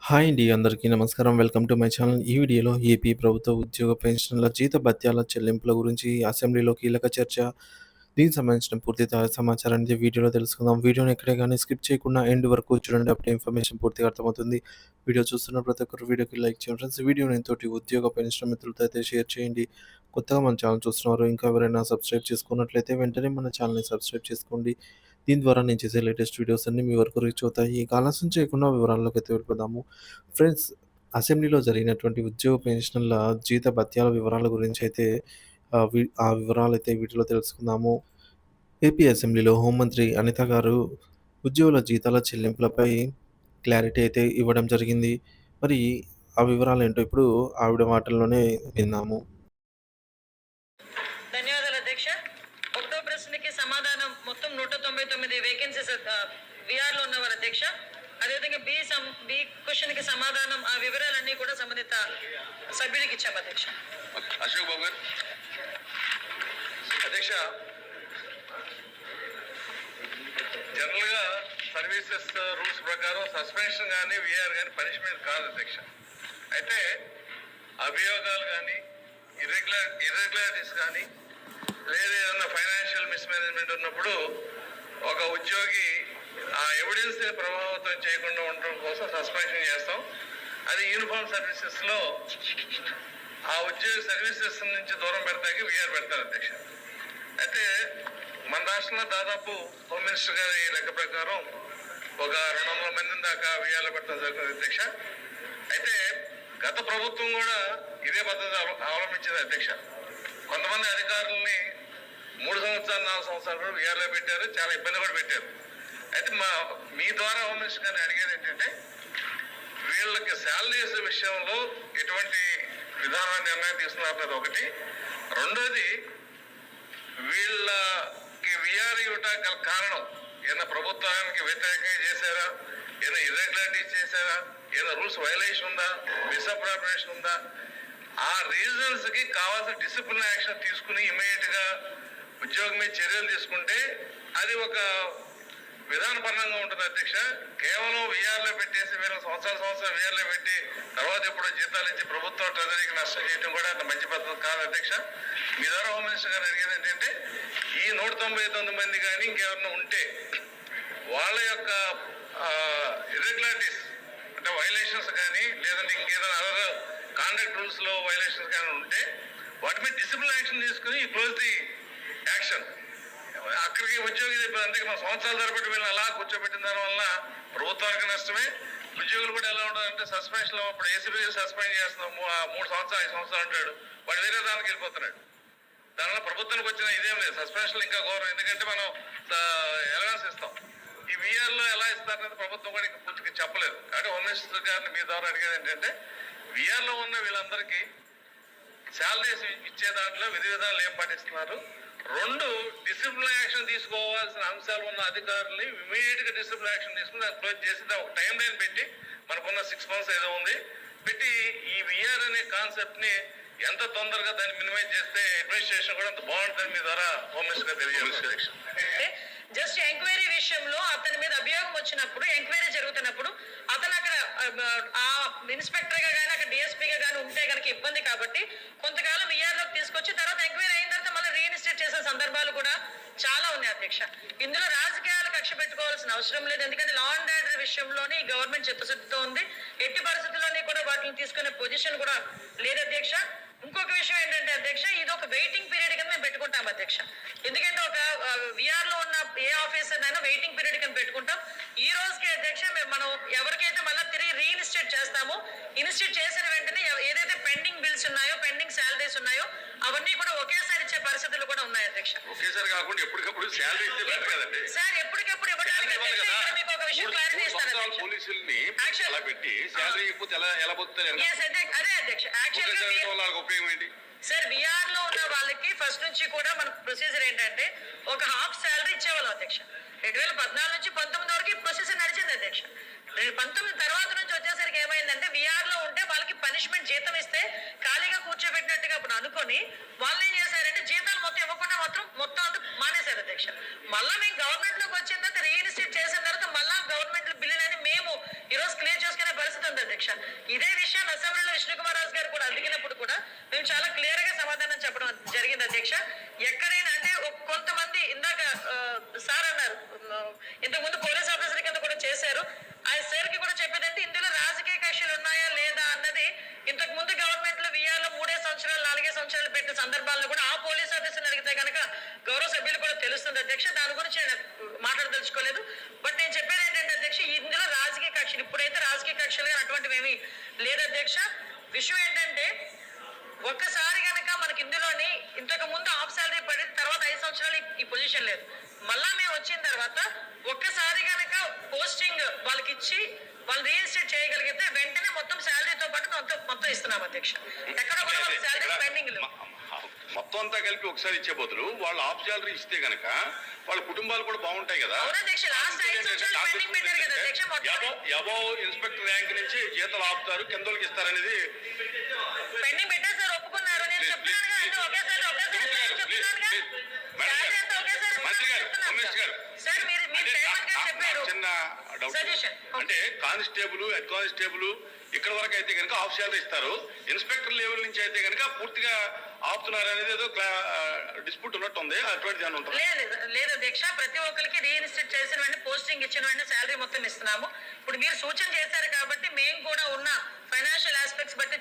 Hi అండి. అందరికీ నమస్కారం. Welcome to my channel. ఈ వీడియోలో ఏపీ ప్రభుత్వ ఉద్యోగ పెన్షన్ల జీతభత్యాల చెల్లింపుల గురించి అసెంబ్లీలో కీలక చర్చ. దీనికి సంబంధించిన పూర్తి సమాచారాన్ని వీడియోలో తెలుసుకుందాం. వీడియోని ఎక్కడే గాని స్కిప్ చేయకుండా ఎండ్ వరకు చూడండి. అప్పుడే ఇన్ఫర్మేషన్ పూర్తిగా అర్థమవుతుంది. వీడియో చూస్తున్న ప్రతి ఒక్కరు వీడియోకి లైక్ చేయండి ఫ్రెండ్స్. వీడియోని తోటి ఉద్యోగ పెన్షన్ మిత్రులతో అయితే షేర్ చేయండి. కొత్తగా మన ఛానల్ చూస్తున్నారు. ఇంకా ఎవరైనా సబ్స్క్రైబ్ చేసుకున్నట్లయితే వెంటనే మన ఛానల్‌ని సబ్స్క్రైబ్ చేసుకోండి. దీని ద్వారా నేను చేసే లేటెస్ట్ వీడియోస్ అన్నీ మీ వరకు రీచ్ అవుతాయి. ఇక ఆలస్యం చేయకుండా వివరాల్లోకైతే వెళ్ళిపోదాము. ఫ్రెండ్స్, అసెంబ్లీలో జరిగినటువంటి ఉద్యోగ పెన్షన్ల జీతభత్యాల వివరాల గురించైతే ఆ వివరాలైతే వీటిలో తెలుసుకుందాము. ఏపీ అసెంబ్లీలో హోంమంత్రి అనిత గారు ఉద్యోగుల జీతాల చెల్లింపులపై క్లారిటీ అయితే ఇవ్వడం జరిగింది. మరి ఆ వివరాలేంటో ఇప్పుడు ఆవిడ మాటల్లోనే విందాము. ధన్యవాదాలు అధ్యక్ష. ఒకటో ప్రశ్నకి సమాధానం మొత్తం 199 వేకెన్సీస్ విఆర్లో ఉన్నవారు అధ్యక్ష. అదేవిధంగా బి క్వశ్చన్ కి సమాధానం ఆ వివరాలన్నీ కూడా సంబంధిత సభ్యుడికి ఇచ్చాము అధ్యక్ష. అశోక్ బాబు గారు. అధ్యక్ష, జనరల్ గా సర్వీసెస్ రూల్స్ ప్రకారం సస్పెన్షన్ కానీ విఆర్ కానీ పనిష్మెంట్ కాదు అధ్యక్ష. అయితే అభియోగాలు కానీ ఇర్రెగ్యులారిటీస్ కానీ లేదా ఏదన్నా ఫైనాన్షియల్ మిస్మేనేజ్మెంట్ ఉన్నప్పుడు ఒక ఉద్యోగి ఆ ఎవిడెన్స్ ప్రభావితం చేయకుండా ఉండడం కోసం సస్పెన్షన్ చేస్తాం. అది యూనిఫామ్ సర్వీసెస్ లో ఆ ఉద్యోగి సర్వీసెస్ నుంచి దూరం పెడతాకి విఆర్ పెడతారు అధ్యక్ష. అయితే మన రాష్ట్రంలో దాదాపు హోమ్ మినిస్టర్ గారి లెక్క ప్రకారం ఒక 200 మంది దాకా విఆర్లో పెట్టడం జరుగుతుంది అధ్యక్ష. అయితే గత ప్రభుత్వం కూడా ఇదే పద్ధతి అవలంబించింది అధ్యక్ష. కొంతమంది అధికారులని 3 సంవత్సరాలు 4 సంవత్సరాలు కూడా విఆర్లో పెట్టారు, చాలా ఇబ్బంది కూడా పెట్టారు. అయితే మీ ద్వారా హోమ్ మినిస్టర్ గారిని అడిగేది ఏంటంటే, వీళ్ళకి శాలరీస్ విషయంలో ఎటువంటి విధాన నిర్ణయం తీసుకున్నారు ఒకటి. రెండోది, వీళ్ళకి విఆర్ ఇవ్వటం గల కారణం ఏదైనా ప్రభుత్వానికి వ్యతిరేకంగా చేశారా, ఏదైనా ఇర్రెగ్యులారిటీస్ చేశారా, ఏదైనా రూల్స్ వైలేషన్ ఉందా, మిస్అప్రాపరేషన్ ఉందా, ఆ రీజన్స్ కి కావాల్సిన డిసిప్లిన్ యాక్షన్ తీసుకుని ఇమీడియట్ గా ఉద్యోగం మీద చర్యలు తీసుకుంటే అది ఒక విధానపరంగా ఉంటుంది అధ్యక్ష. కేవలం విఆర్లో పెట్టేసి వీళ్ళ సంవత్సరాలు విఆర్లో పెట్టి తర్వాత ఎప్పుడో జీతాలు ఇచ్చి ప్రభుత్వం ట్రెజరీకి నష్టం చేయడం కూడా అంత మంచి పద్ధతి కాదు అధ్యక్ష. మీ ద్వారా హోమ్ మినిస్టర్ గారు అడిగేది ఏంటంటే, ఈ 199 మంది కానీ ఇంకెవరైనా ఉంటే వాళ్ళ యొక్క ఇర్రెగ్యులారిటీస్ అంటే వైలేషన్స్ కానీ లేదంటే ఇంకేదైనా అదర్ కాండక్ట్ రూల్స్ లో వైలేషన్స్ కానీ ఉంటే వాటి మీద డిసిప్లిన్ యాక్షన్ తీసుకుని క్లోజ్ ది యాక్షన్. అక్కడికి ఉద్యోగి అంటే మన సంవత్సరాల తరబడి వీళ్ళని అలా కూర్చోబెట్టిన దాని వల్ల ప్రభుత్వానికి నష్టమే, ఉద్యోగులు కూడా ఎలా ఉంటారంటే సస్పెన్షన్ లో ఇప్పుడు ఏసీబీ సస్పెండ్ చేస్తున్నాము 3 సంవత్సరాలు 5 సంవత్సరాలు అంటాడు, వాడు వేరే దానికి వెళ్ళిపోతున్నాడు. దానివల్ల ప్రభుత్వానికి వచ్చిన ఇదేం లేదు, సస్పెన్షన్ ఇంకా ఘోరం. ఎందుకంటే మనం ఎలవెన్స్ ఇస్తాం, ఈ విఆర్ లో ఎలా ఇస్తారనేది ప్రభుత్వం కూడా ఇంకా పూర్తిగా చెప్పలేదు. కాబట్టి హోమ్ మినిస్టర్ గారిని మీ ద్వారా అడిగేది ఏంటంటే, విఆర్ లో ఉన్న వీళ్ళందరికీ శాలరీస్ ఇచ్చే దాంట్లో విధి విధానాలు ఏం పాటిస్తున్నారు, 2 డిసిప్లిన్ యాక్షన్ తీసుకోవాల్సిన అంశాలు ఉన్న అధికారుల్ని ఇమీడియట్ గా డిసిప్లిన్ యాక్షన్ తీసుకుని దాన్ని క్లోజ్ చేసి ఒక టైం లైన్ పెట్టి, మనకున్న 6 months ఏదో ఉంది పెట్టి, ఈ విఆర్ అనే కాన్సెప్ట్ ని ఎంత తొందరగా దాన్ని మినిమైజ్ చేస్తే అడ్మినిస్ట్రేషన్ కూడా అంత బాగుంటుంది. మీ ద్వారా హోమ్ మినిస్టర్ గారు తెలియజేస్తారు. జస్ట్ ఎంక్వైరీ విషయంలో అతని మీద అభియోగం వచ్చినప్పుడు ఎంక్వైరీ జరుగుతున్నప్పుడు అతను అక్కడ ఆ ఇన్స్పెక్టర్ గా కానీ అక్కడ డిఎస్పీగా కానీ ఉంటే కనుక ఇబ్బంది కాబట్టి కొంతకాలం విఆర్లోకి తీసుకొచ్చి తర్వాత ఎంక్వైరీ అయిన తర్వాత మళ్ళీ రీఇన్స్టేట్ చేసే సందర్భాలు కూడా చాలా ఉన్నాయి అధ్యక్ష. ఇందులో రాజకీయాలు కక్ష పెట్టుకోవాల్సిన అవసరం లేదు. ఎందుకంటే లా అండ్ ఆర్డర్ విషయంలోనే గవర్నమెంట్ చిత్తశుద్ధితో ఉంది. ఎట్టి పరిస్థితుల్లోని కూడా వాటిని తీసుకునే పొజిషన్ కూడా లేదు అధ్యక్ష. ఇంకొక విషయం ఏంటంటే అధ్యక్ష, ఇది ఒక వెయిటింగ్ పీరియడ్ కింద మేము పెట్టుకుంటాం అధ్యక్ష. ఎందుకంటే ఒక విఆర్ లో ఉన్న ఏ ఆఫీసర్ అయినా వెయిటింగ్ పీరియడ్ కింద పెట్టుకుంటాం. ఈ రోజుకి అధ్యక్ష మనం ఎవరికైతే మళ్ళీ తిరిగి రీఇన్స్టేట్ చేస్తామో, ఇన్స్టేట్ చేసిన వెంటనే ఏదైతే పెండింగ్ బిల్స్ ఉన్నాయో, పెండింగ్ శాలరీస్ ఉన్నాయో అవన్నీ కూడా ఒకేసారి ఇచ్చే పరిస్థితులు కూడా ఉన్నాయి అధ్యక్ష. ఒకేసారి కాకుండా ఎప్పటికప్పుడు శాలరీ ఇస్తే బెటర్ కదండి సార్. ఎప్పటికప్పుడు ఇవ్వడానికి మీకు ఒక విషయం క్లారిటీ ఇస్తాను. పోలీసుల్ని అలా పెట్టి శాలరీ ఇవ్వకపోతే ఎలా పోతారు? అదే అధ్యక్ష. ఉపయోగం ఏంటి సార్? విఆర్ లో ఉన్న వాళ్ళకి ఫస్ట్ నుంచి కూడా మన ప్రొసీజర్ ఏంటంటే ఒక హాఫ్ శాలరీ ఇచ్చేవాళ్ళం అధ్యక్ష. 2014 నుంచి 19 వరకు ప్రొసీజర్ నడిచింది అధ్యక్ష. 19 తర్వాత నుంచి వచ్చేసరికి ఏమైందంటే, విఆర్ లో ఉంటే వాళ్ళకి పనిష్మెంట్ జీతం ఇస్తే ఖాళీగా కూర్చోబెట్టినట్టుగా అప్పుడు అనుకొని వాళ్ళు ఏం చేశారంటే జీతాలు మొత్తం ఇవ్వకుండా మొత్తం అంతా మానేశారు అధ్యక్ష. మళ్ళీ మేము గవర్నమెంట్ లోకి వచ్చిన తర్వాత రీఇన్స్టేట్ చేసిన తర్వాత మళ్ళా గవర్నమెంట్ బిల్లులని మేము ఈరోజు క్లియర్ చేసుకునే పరిస్థితి ఉంది అధ్యక్ష. ఇదే విషయాన్ని అసెంబ్లీలో విష్ణుకుమార్ రాజు గారు కూడా అడిగినప్పుడు కూడా మేము చాలా క్లియర్ గా సమాధానం చెప్పడం జరిగింది అధ్యక్ష. ఎక్కడైనా అంటే కొంతమంది ఇందాక సార్ అన్నారు, ఇంతకు ముందు పోలీస్ ఆఫీసర్ కింద కూడా చేశారు. ఆ సార్ కి కూడా చెప్పేదంటే ఇందులో రాజకీయ కక్షలు ఉన్నాయా లేదా అన్నది ఇంతకు ముందు గవర్నమెంట్ లో విఆర్లో 3 సంవత్సరాలు 4 సంవత్సరాలు పెట్టిన సందర్భాల్లో కూడా ఆ పోలీస్ ఆఫీసర్ అడిగితే కనుక గౌరవ సభ్యులు కూడా తెలుస్తుంది అధ్యక్ష. దాని గురించి నేను మాట్లాడదలుచుకోలేదు. బట్ నేను చెప్పేది ఏంటంటే అధ్యక్ష, ఇందులో రాజకీయ కక్షలు ఇప్పుడైతే రాజకీయ కక్షలుగా అటువంటివి ఏమీ లేదు అధ్యక్ష. విషయం ఏంటంటే ఒక్కసారి కనుక మనకి ఇందులోని ఇంతకు ముందు హాఫ్ సాలరీ పడిన తర్వాత 5 సంవత్సరాలు ఈ పొజిషన్ లేదు. మళ్ళా మేము వచ్చిన తర్వాత ఒక్కసారి కనుక పోస్టింగ్ వాళ్ళకి ఇచ్చి వాళ్ళు రీఇన్స్టేట్ చేయగలిగితే వెంటనే మొత్తం శాలరీతో పాటు మొత్తం ఇస్తున్నాం అధ్యక్ష. ఎక్కడ కూడా శాలరీ పెండింగ్ లేదు. మొత్తం అంతా కలిపి ఒకసారి ఇచ్చే బదులు వాళ్ళు హాఫ్ శాలరీ ఇస్తే గనక వాళ్ళ కుటుంబాలు కూడా బాగుంటాయి కదా. అబౌవ్ ఇన్స్పెక్టర్ ర్యాంక్ నుంచి జీతాలు ఆపుతారు, కింద వాళ్ళకి ఇస్తారనేది పెండింగ్ పెట్టారు సార్, ఒప్పుకున్నారు. నేను చెప్తున్నాను చిన్న డౌట్. అంటే కానిస్టేబుల్, హెడ్ కానిస్టేబుల్ ఇక్కడ వరకు అయితే కనుక హాఫ్ శాలరీ ఇస్తారు, ఇన్స్పెక్టర్ లెవెల్ నుంచి అయితే కనుక పూర్తిగా ఆపుతున్నారు అనేది ఏదో డిస్ప్యూట్ ఉన్నట్టు ఉంది. అటువంటి దాని ఉంటుంది. లేదు అధ్యక్ష, ప్రతి ఒక్కరికి రీఇన్స్టేట్ చేసిన వెంటనే పోస్టింగ్ ఇచ్చిన వెంటనే శాలరీ మొత్తం ఇస్తున్నాము. ఇప్పుడు మీరు సూచన చేశారు కాబట్టి మేము కూడా ఉన్న ఫైనాన్షియల్ ఆస్పెక్ట్స్ బట్టి